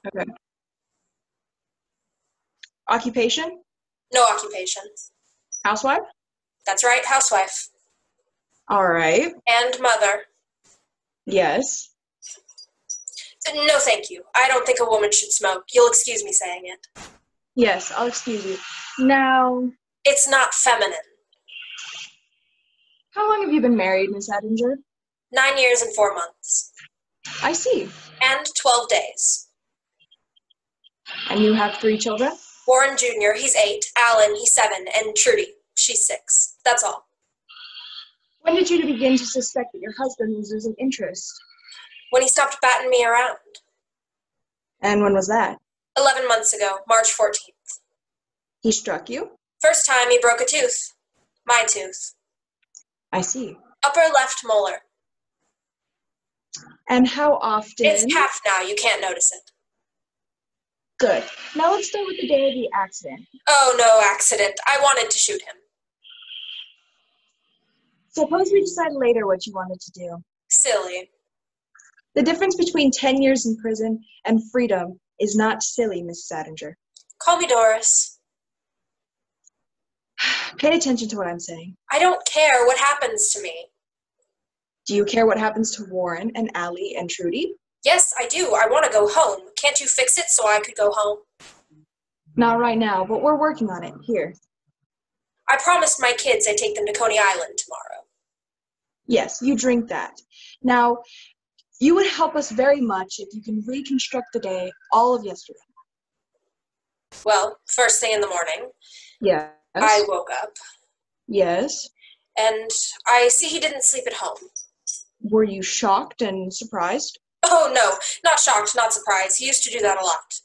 Okay. Occupation? No occupation. Housewife? That's right, housewife. All right. And mother. Yes. No, thank you. I don't think a woman should smoke. You'll excuse me saying it. Yes, I'll excuse you. Now, It's not feminine. how long have you been married, Miss Ettinger? 9 years and 4 months. I see. And 12 days. And you have 3 children? Warren Jr., he's 8. Alan, he's 7. And Trudy, she's 6. That's all. When did you begin to suspect that your husband was losing interest? When he stopped batting me around. And when was that? 11 months ago, March 14th. He struck you? First time he broke a tooth. My tooth. I see. Upper left molar. And how often? It's capped now, you can't notice it. Good. Now let's start with the day of the accident. Oh, no accident. I wanted to shoot him. Suppose we decide later what you wanted to do. Silly. The difference between 10 years in prison and freedom is not silly, Miss Ettinger. Call me Doris. Pay attention to what I'm saying. I don't care what happens to me. Do you care what happens to Warren and Allie and Trudy? Yes, I do. I want to go home. Can't you fix it so I could go home? Not right now, but we're working on it. Here. I promised my kids I'd take them to Coney Island tomorrow. Yes, you drink that. Now, you would help us very much if you can reconstruct the day, all of yesterday. Well, first thing in the morning, Yes. I woke up, Yes. and I see he didn't sleep at home. Were you shocked and surprised? Oh, no, not shocked, not surprised. He used to do that a lot.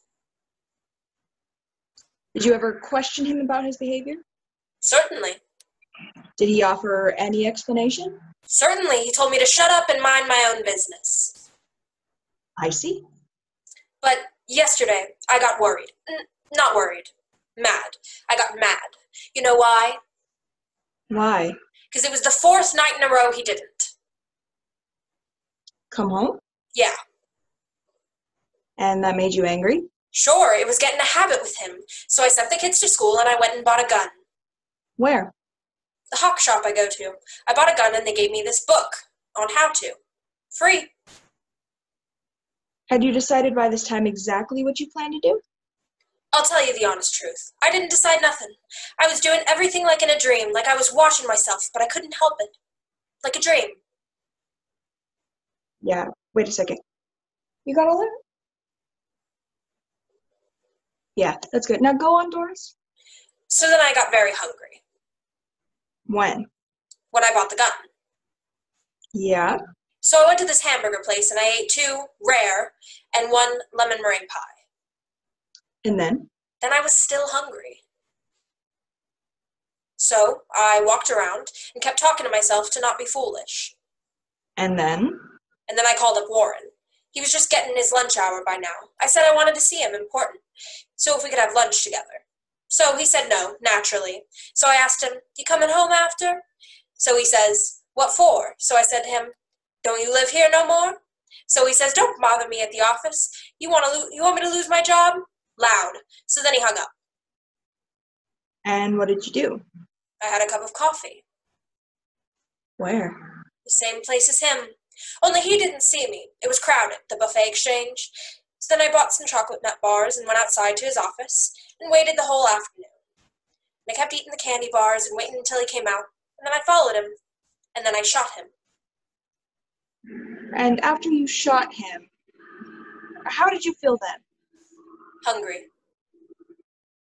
Did you ever question him about his behavior? Certainly. Did he offer any explanation? Certainly, he told me to shut up and mind my own business. I see. But yesterday, I got worried. Not worried. Mad. I got mad. You know why? Why? Because it was the 4th night in a row he didn't. Come home? Yeah. And that made you angry? Sure, it was getting a habit with him. So I sent the kids to school and I went and bought a gun. Where? The hawk shop I go to. I bought a gun and they gave me this book on how to. Free. Had you decided by this time exactly what you planned to do? I'll tell you the honest truth. I didn't decide nothing. I was doing everything like in a dream, like I was watching myself, but I couldn't help it. Like a dream. Yeah, wait a second. You got all that? Yeah, that's good. Now go on, Doris. So then I got very hungry. When? When I bought the gun. Yeah. So I went to this hamburger place and I ate 2 rare and 1 lemon meringue pie. And then? Then I was still hungry. So I walked around and kept talking to myself to not be foolish. And then? And then I called up Warren. He was just getting his lunch hour by now. I said I wanted to see him, important. So if we could have lunch together. So he said no, naturally. So I asked him, "You coming home after?" So he says, "What for?" So I said to him, "Don't you live here no more?" So he says, "Don't bother me at the office. You want me to lose my job?" Loud. So then he hung up. And what did you do? I had a cup of coffee. Where? The same place as him. Only he didn't see me. It was crowded, the buffet exchange. So then I bought some chocolate nut bars and went outside to his office and waited the whole afternoon. And I kept eating the candy bars and waiting until he came out. And then I followed him. And then I shot him. And after you shot him, how did you feel then? Hungry.